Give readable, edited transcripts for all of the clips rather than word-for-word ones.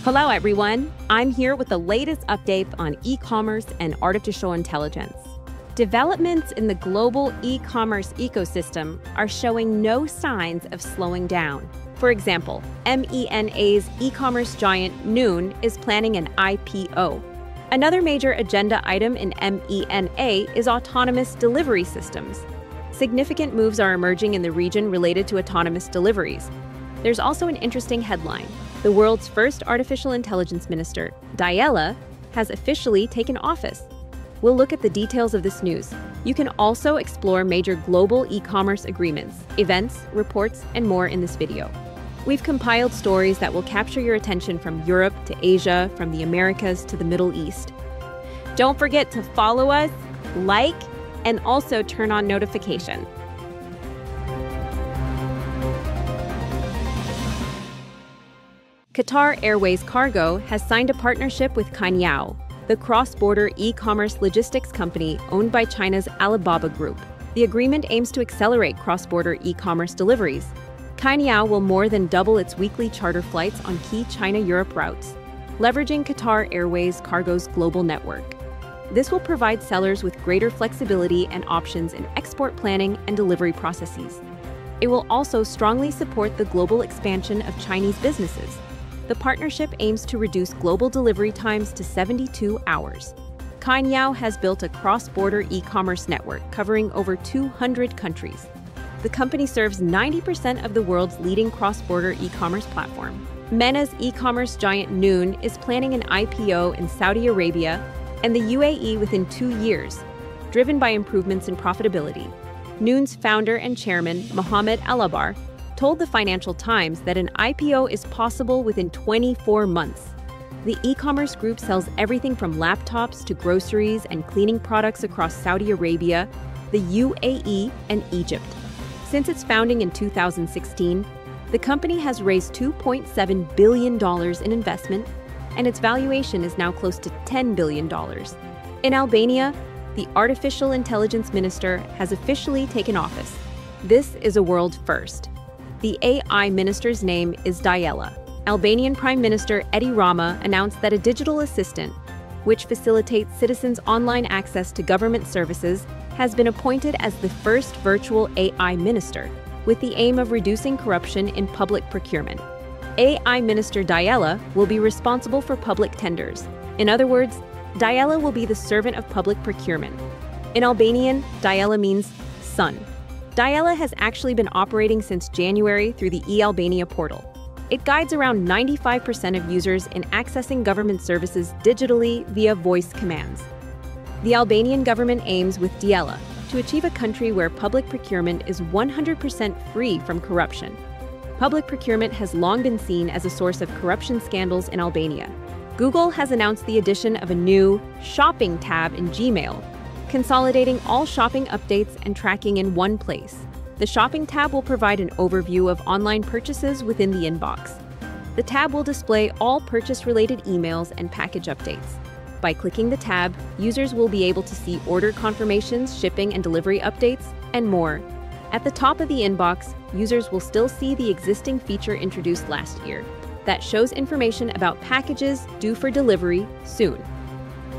Hello, everyone. I'm here with the latest updates on e-commerce and artificial intelligence. Developments in the global e-commerce ecosystem are showing no signs of slowing down. For example, MENA's e-commerce giant Noon is planning an IPO. Another major agenda item in MENA is autonomous delivery systems. Significant moves are emerging in the region related to autonomous deliveries. There's also an interesting headline. The world's first artificial intelligence minister, Diella, has officially taken office. We'll look at the details of this news. You can also explore major global e-commerce agreements, events, reports, and more in this video. We've compiled stories that will capture your attention from Europe to Asia, from the Americas to the Middle East. Don't forget to follow us, like, and also turn on notifications. Qatar Airways Cargo has signed a partnership with Cainiao, the cross-border e-commerce logistics company owned by China's Alibaba Group. The agreement aims to accelerate cross-border e-commerce deliveries. Cainiao will more than double its weekly charter flights on key China-Europe routes, leveraging Qatar Airways Cargo's global network. This will provide sellers with greater flexibility and options in export planning and delivery processes. It will also strongly support the global expansion of Chinese businesses. The partnership aims to reduce global delivery times to 72 hours. Cainiao has built a cross-border e-commerce network covering over 200 countries. The company serves 90% of the world's leading cross-border e-commerce platform. MENA's e-commerce giant Noon is planning an IPO in Saudi Arabia and the UAE within 2 years, driven by improvements in profitability. Noon's founder and chairman, Mohammed Alabar, told the Financial Times that an IPO is possible within 24 months. The e-commerce group sells everything from laptops to groceries and cleaning products across Saudi Arabia, the UAE, and Egypt. Since its founding in 2016, the company has raised $2.7 billion in investment, and its valuation is now close to $10 billion. In Albania, the artificial intelligence minister has officially taken office. This is a world first. The AI minister's name is Diella. Albanian Prime Minister Edi Rama announced that a digital assistant, which facilitates citizens' online access to government services, has been appointed as the first virtual AI minister, with the aim of reducing corruption in public procurement. AI Minister Diella will be responsible for public tenders. In other words, Diella will be the servant of public procurement. In Albanian, Diella means son. Diella has actually been operating since January through the eAlbania portal. It guides around 95% of users in accessing government services digitally via voice commands. The Albanian government aims with Diella to achieve a country where public procurement is 100% free from corruption. Public procurement has long been seen as a source of corruption scandals in Albania. Google has announced the addition of a new shopping tab in Gmail, consolidating all shopping updates and tracking in one place. The shopping tab will provide an overview of online purchases within the inbox. The tab will display all purchase-related emails and package updates. By clicking the tab, users will be able to see order confirmations, shipping and delivery updates, and more. At the top of the inbox, users will still see the existing feature introduced last year that shows information about packages due for delivery soon.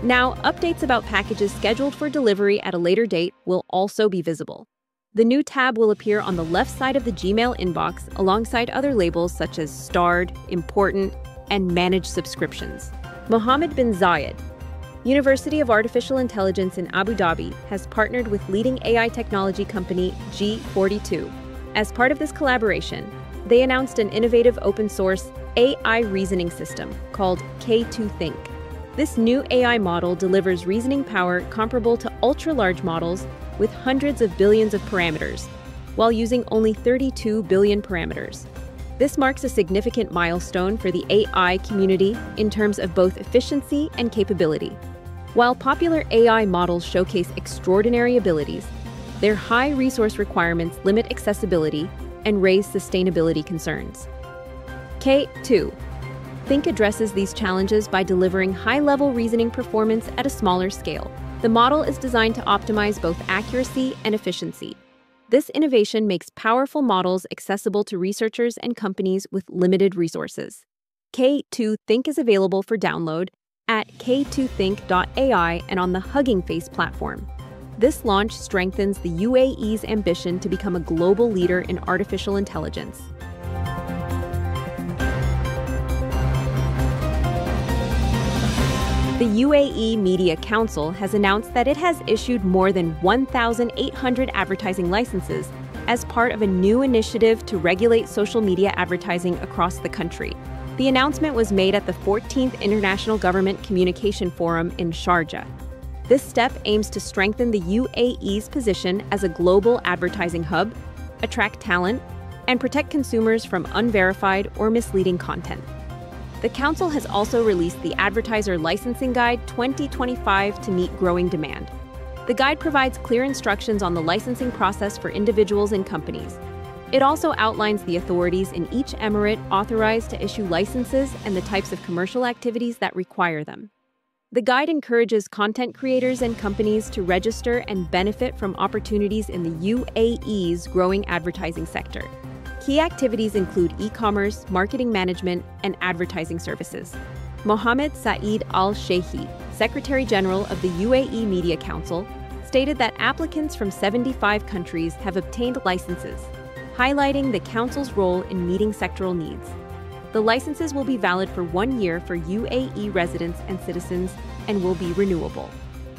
Now, updates about packages scheduled for delivery at a later date will also be visible. The new tab will appear on the left side of the Gmail inbox alongside other labels such as Starred, Important, and Managed Subscriptions. Mohammed bin Zayed, University of Artificial Intelligence in Abu Dhabi, has partnered with leading AI technology company G42. As part of this collaboration, they announced an innovative open-source AI reasoning system called K2Think. This new AI model delivers reasoning power comparable to ultra-large models with hundreds of billions of parameters, while using only 32 billion parameters. This marks a significant milestone for the AI community in terms of both efficiency and capability. While popular AI models showcase extraordinary abilities, their high resource requirements limit accessibility and raise sustainability concerns. K2 Think addresses these challenges by delivering high-level reasoning performance at a smaller scale. The model is designed to optimize both accuracy and efficiency. This innovation makes powerful models accessible to researchers and companies with limited resources. K2 Think is available for download at k2think.ai and on the Hugging Face platform. This launch strengthens the UAE's ambition to become a global leader in artificial intelligence. The UAE Media Council has announced that it has issued more than 1,800 advertising licenses as part of a new initiative to regulate social media advertising across the country. The announcement was made at the 14th International Government Communication Forum in Sharjah. This step aims to strengthen the UAE's position as a global advertising hub, attract talent, and protect consumers from unverified or misleading content. The Council has also released the Advertiser Licensing Guide 2025 to meet growing demand. The guide provides clear instructions on the licensing process for individuals and companies. It also outlines the authorities in each emirate authorized to issue licenses and the types of commercial activities that require them. The guide encourages content creators and companies to register and benefit from opportunities in the UAE's growing advertising sector. Key activities include e-commerce, marketing management, and advertising services. Mohammed Saeed Al-Sheikhi, Secretary General of the UAE Media Council, stated that applicants from 75 countries have obtained licenses, highlighting the Council's role in meeting sectoral needs. The licenses will be valid for 1 year for UAE residents and citizens and will be renewable.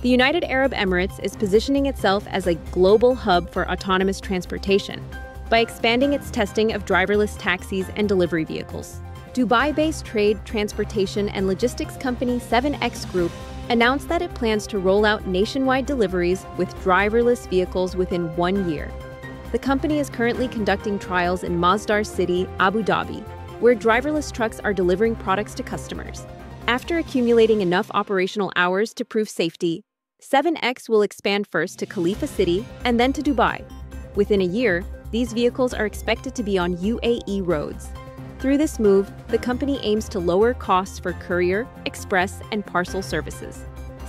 The United Arab Emirates is positioning itself as a global hub for autonomous transportation by expanding its testing of driverless taxis and delivery vehicles. Dubai-based trade, transportation, and logistics company 7X Group announced that it plans to roll out nationwide deliveries with driverless vehicles within 1 year. The company is currently conducting trials in Masdar City, Abu Dhabi, where driverless trucks are delivering products to customers. After accumulating enough operational hours to prove safety, 7X will expand first to Khalifa City and then to Dubai. Within a year, these vehicles are expected to be on UAE roads. Through this move, the company aims to lower costs for courier, express, and parcel services.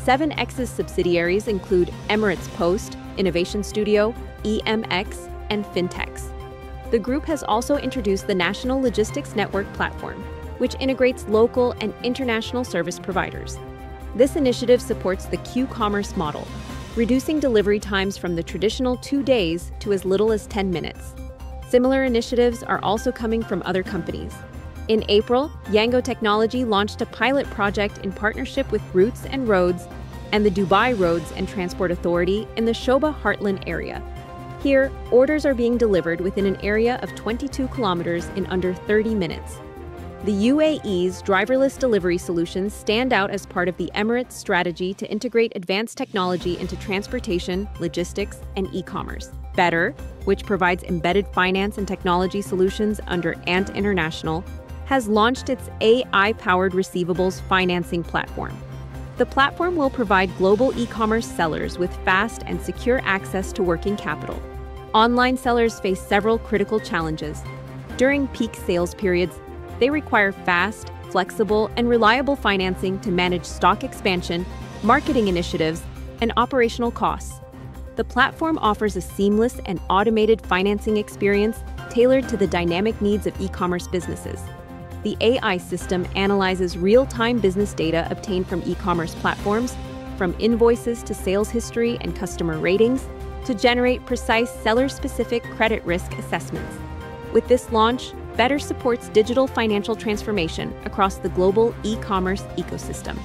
7X's subsidiaries include Emirates Post, Innovation Studio, EMX, and Fintechs. The group has also introduced the National Logistics Network platform, which integrates local and international service providers. This initiative supports the Q-commerce model, reducing delivery times from the traditional 2 days to as little as 10 minutes. Similar initiatives are also coming from other companies. In April, Yango Technology launched a pilot project in partnership with Routes and Roads and the Dubai Roads and Transport Authority in the Shoba Heartland area. Here, orders are being delivered within an area of 22 kilometers in under 30 minutes. The UAE's driverless delivery solutions stand out as part of the Emirates' strategy to integrate advanced technology into transportation, logistics, and e-commerce. Better, which provides embedded finance and technology solutions under Ant International, has launched its AI-powered receivables financing platform. The platform will provide global e-commerce sellers with fast and secure access to working capital. Online sellers face several critical challenges. During peak sales periods, they require fast, flexible, and reliable financing to manage stock expansion, marketing initiatives, and operational costs. The platform offers a seamless and automated financing experience tailored to the dynamic needs of e-commerce businesses. The AI system analyzes real-time business data obtained from e-commerce platforms, from invoices to sales history and customer ratings, to generate precise seller-specific credit risk assessments. With this launch, Better supports digital financial transformation across the global e-commerce ecosystem.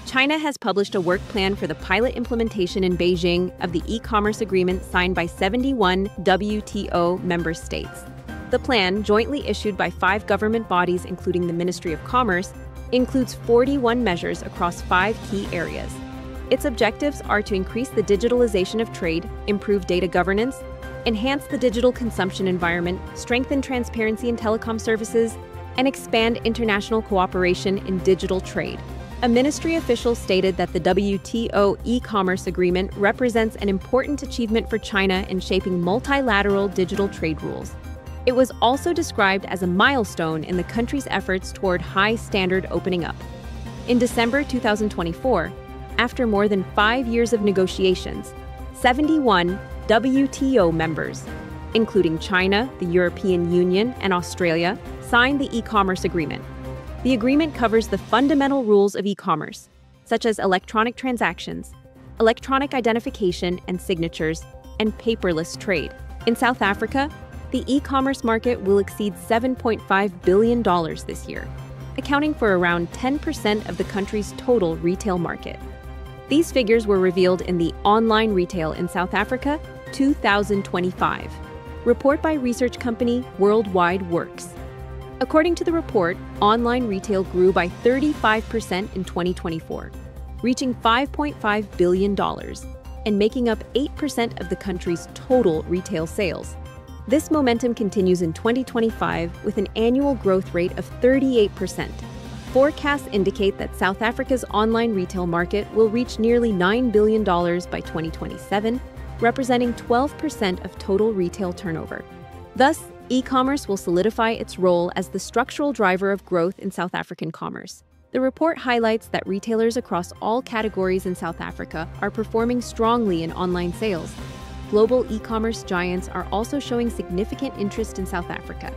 China has published a work plan for the pilot implementation in Beijing of the e-commerce agreement signed by 71 WTO member states. The plan, jointly issued by 5 government bodies including the Ministry of Commerce, includes 41 measures across 5 key areas. Its objectives are to increase the digitalization of trade, improve data governance, enhance the digital consumption environment, strengthen transparency in telecom services, and expand international cooperation in digital trade. A ministry official stated that the WTO e-commerce agreement represents an important achievement for China in shaping multilateral digital trade rules. It was also described as a milestone in the country's efforts toward high-standard opening up. In December 2024, after more than 5 years of negotiations, 71 WTO members, including China, the European Union, and Australia, signed the e-commerce agreement. The agreement covers the fundamental rules of e-commerce, such as electronic transactions, electronic identification and signatures, and paperless trade. In South Africa, the e-commerce market will exceed $7.5 billion this year, accounting for around 10% of the country's total retail market. These figures were revealed in the Online Retail in South Africa 2025 report by research company Worldwide Works. According to the report, online retail grew by 35% in 2024, reaching $5.5 billion and making up 8% of the country's total retail sales. This momentum continues in 2025 with an annual growth rate of 38%. Forecasts indicate that South Africa's online retail market will reach nearly $9 billion by 2027, representing 12% of total retail turnover. Thus, e-commerce will solidify its role as the structural driver of growth in South African commerce. The report highlights that retailers across all categories in South Africa are performing strongly in online sales. Global e-commerce giants are also showing significant interest in South Africa.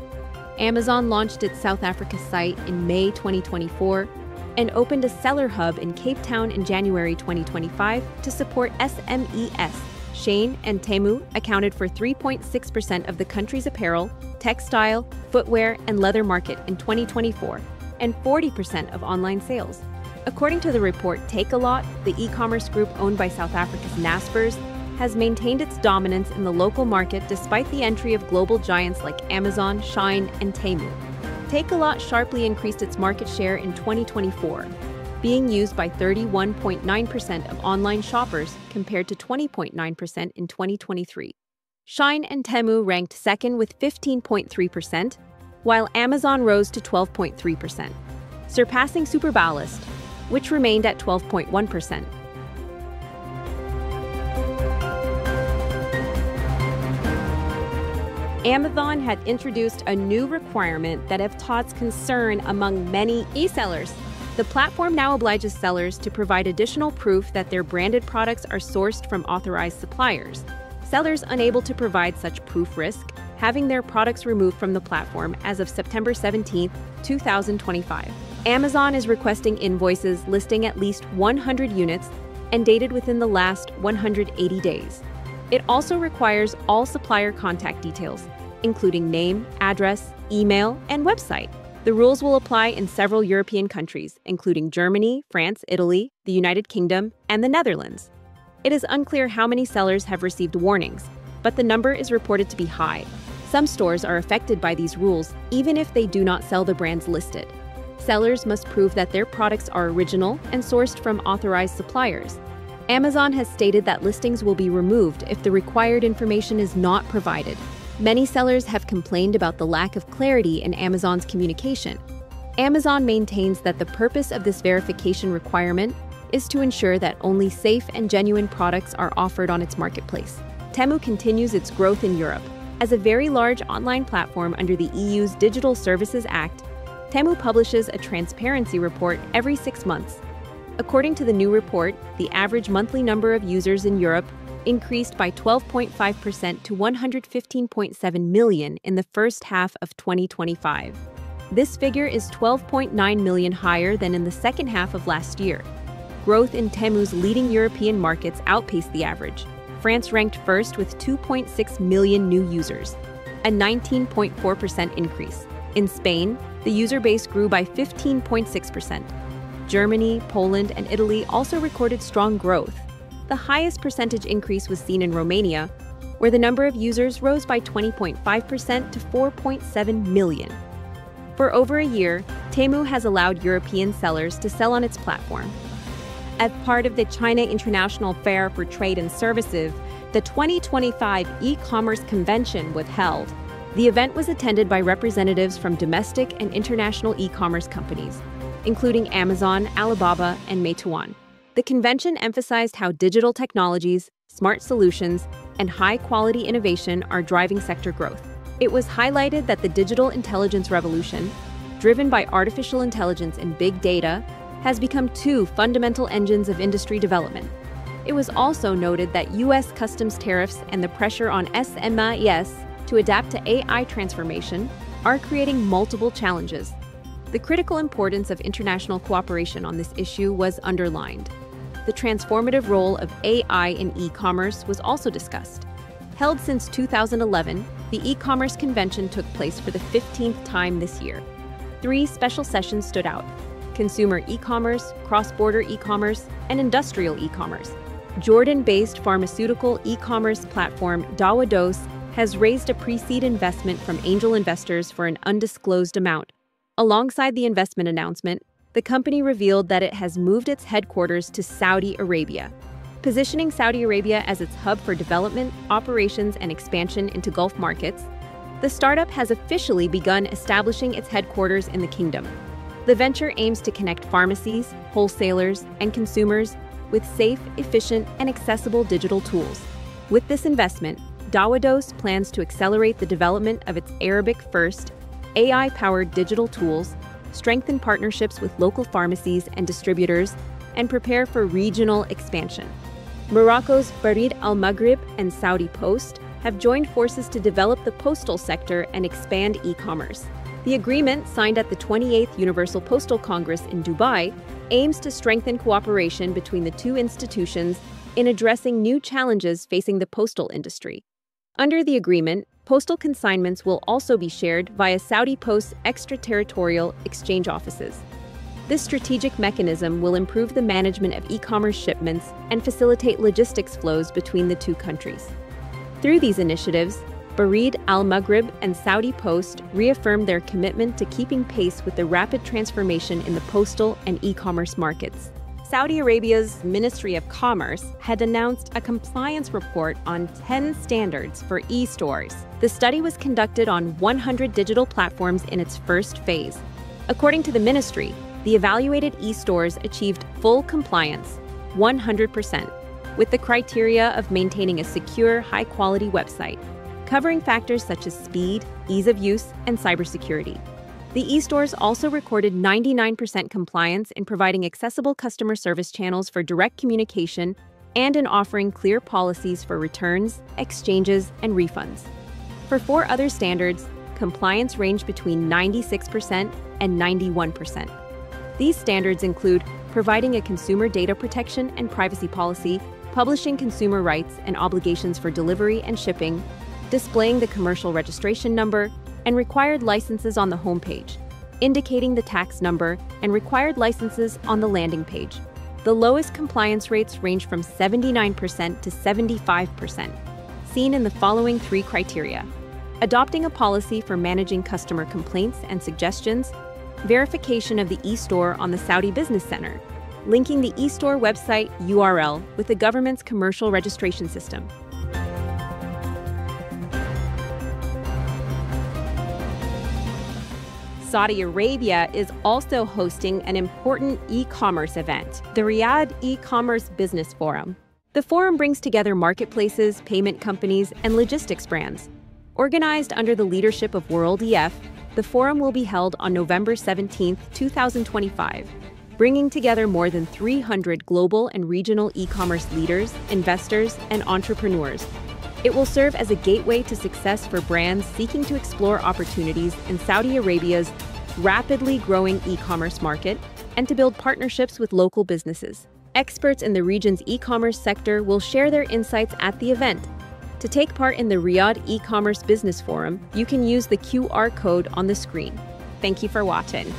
Amazon launched its South Africa site in May 2024 and opened a seller hub in Cape Town in January 2025 to support SMEs. Shein and Temu accounted for 3.6% of the country's apparel, textile, footwear, and leather market in 2024, and 40% of online sales. According to the report Takealot, the e-commerce group owned by South Africa's Naspers, has maintained its dominance in the local market despite the entry of global giants like Amazon, Shein, and Temu. Takealot sharply increased its market share in 2024, being used by 31.9% of online shoppers compared to 20.9% in 2023. Shein and Temu ranked second with 15.3%, while Amazon rose to 12.3%, surpassing Superballast, which remained at 12.1%. Amazon had introduced a new requirement that have caused concern among many e-sellers. The platform now obliges sellers to provide additional proof that their branded products are sourced from authorized suppliers. Sellers unable to provide such proof risk having their products removed from the platform as of September 17, 2025. Amazon is requesting invoices listing at least 100 units and dated within the last 180 days. It also requires all supplier contact details, including name, address, email, and website. The rules will apply in several European countries, including Germany, France, Italy, the United Kingdom, and the Netherlands. It is unclear how many sellers have received warnings, but the number is reported to be high. Some stores are affected by these rules, even if they do not sell the brands listed. Sellers must prove that their products are original and sourced from authorized suppliers. Amazon has stated that listings will be removed if the required information is not provided. Many sellers have complained about the lack of clarity in Amazon's communication. Amazon maintains that the purpose of this verification requirement is to ensure that only safe and genuine products are offered on its marketplace. Temu continues its growth in Europe. As a very large online platform under the EU's Digital Services Act, Temu publishes a transparency report every 6 months. According to the new report, the average monthly number of users in Europe increased by 12.5% to 115.7 million in the first half of 2025. This figure is 12.9 million higher than in the second half of last year. Growth in Temu's leading European markets outpaced the average. France ranked first with 2.6 million new users, a 19.4% increase. In Spain, the user base grew by 15.6%. Germany, Poland, and Italy also recorded strong growth. The highest percentage increase was seen in Romania, where the number of users rose by 20.5% to 4.7 million. For over a year, Temu has allowed European sellers to sell on its platform. As part of the China International Fair for Trade and Services, the 2025 e-commerce convention was held. The event was attended by representatives from domestic and international e-commerce companies, including Amazon, Alibaba, and Meituan. The convention emphasized how digital technologies, smart solutions, and high-quality innovation are driving sector growth. It was highlighted that the digital intelligence revolution, driven by artificial intelligence and big data, has become two fundamental engines of industry development. It was also noted that U.S. customs tariffs and the pressure on SMEs to adapt to AI transformation are creating multiple challenges. The critical importance of international cooperation on this issue was underlined. The transformative role of AI in e-commerce was also discussed. Held since 2011, the e-commerce convention took place for the 15th time this year. 3 special sessions stood out: consumer e-commerce, cross-border e-commerce, and industrial e-commerce. Jordan-based pharmaceutical e-commerce platform WORLDEF has raised a pre-seed investment from angel investors for an undisclosed amount. Alongside the investment announcement, the company revealed that it has moved its headquarters to Saudi Arabia, positioning Saudi Arabia as its hub for development, operations, and expansion into Gulf markets. The startup has officially begun establishing its headquarters in the kingdom. The venture aims to connect pharmacies, wholesalers, and consumers with safe, efficient, and accessible digital tools. With this investment, WORLDEF plans to accelerate the development of its Arabic-first, AI-powered digital tools, strengthen partnerships with local pharmacies and distributors, and prepare for regional expansion. Morocco's Barid Al Maghrib and Saudi Post have joined forces to develop the postal sector and expand e-commerce. The agreement, signed at the 28th Universal Postal Congress in Dubai, aims to strengthen cooperation between the two institutions in addressing new challenges facing the postal industry. Under the agreement, postal consignments will also be shared via Saudi Post's extraterritorial exchange offices. This strategic mechanism will improve the management of e-commerce shipments and facilitate logistics flows between the two countries. Through these initiatives, Barid Al Maghrib and Saudi Post reaffirmed their commitment to keeping pace with the rapid transformation in the postal and e-commerce markets. Saudi Arabia's Ministry of Commerce had announced a compliance report on 10 standards for e-stores. The study was conducted on 100 digital platforms in its first phase. According to the ministry, the evaluated e-stores achieved full compliance, 100%, with the criteria of maintaining a secure, high-quality website, covering factors such as speed, ease of use, and cybersecurity. The e-stores also recorded 99% compliance in providing accessible customer service channels for direct communication and in offering clear policies for returns, exchanges, and refunds. For 4 other standards, compliance ranged between 96% and 91%. These standards include providing a consumer data protection and privacy policy, publishing consumer rights and obligations for delivery and shipping, displaying the commercial registration number, and required licenses on the homepage, indicating the tax number, and required licenses on the landing page. The lowest compliance rates range from 79% to 75%, seen in the following 3 criteria: adopting a policy for managing customer complaints and suggestions, verification of the e-store on the Saudi Business Center, linking the e-store website URL with the government's commercial registration system. Saudi Arabia is also hosting an important e-commerce event, the Riyadh E-Commerce Business Forum. The forum brings together marketplaces, payment companies, and logistics brands. Organized under the leadership of WORLDEF, the forum will be held on November 17, 2025, bringing together more than 300 global and regional e-commerce leaders, investors, and entrepreneurs. It will serve as a gateway to success for brands seeking to explore opportunities in Saudi Arabia's rapidly growing e-commerce market and to build partnerships with local businesses. Experts in the region's e-commerce sector will share their insights at the event. To take part in the Riyadh E-Commerce Business Forum, you can use the QR code on the screen. Thank you for watching.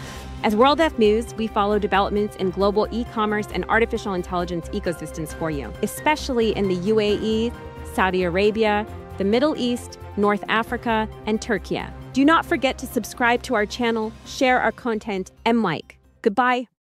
As WorldDef News, we follow developments in global e-commerce and artificial intelligence ecosystems for you, especially in the UAE, Saudi Arabia, the Middle East, North Africa, and Turkey. Do not forget to subscribe to our channel, share our content, and like. Goodbye.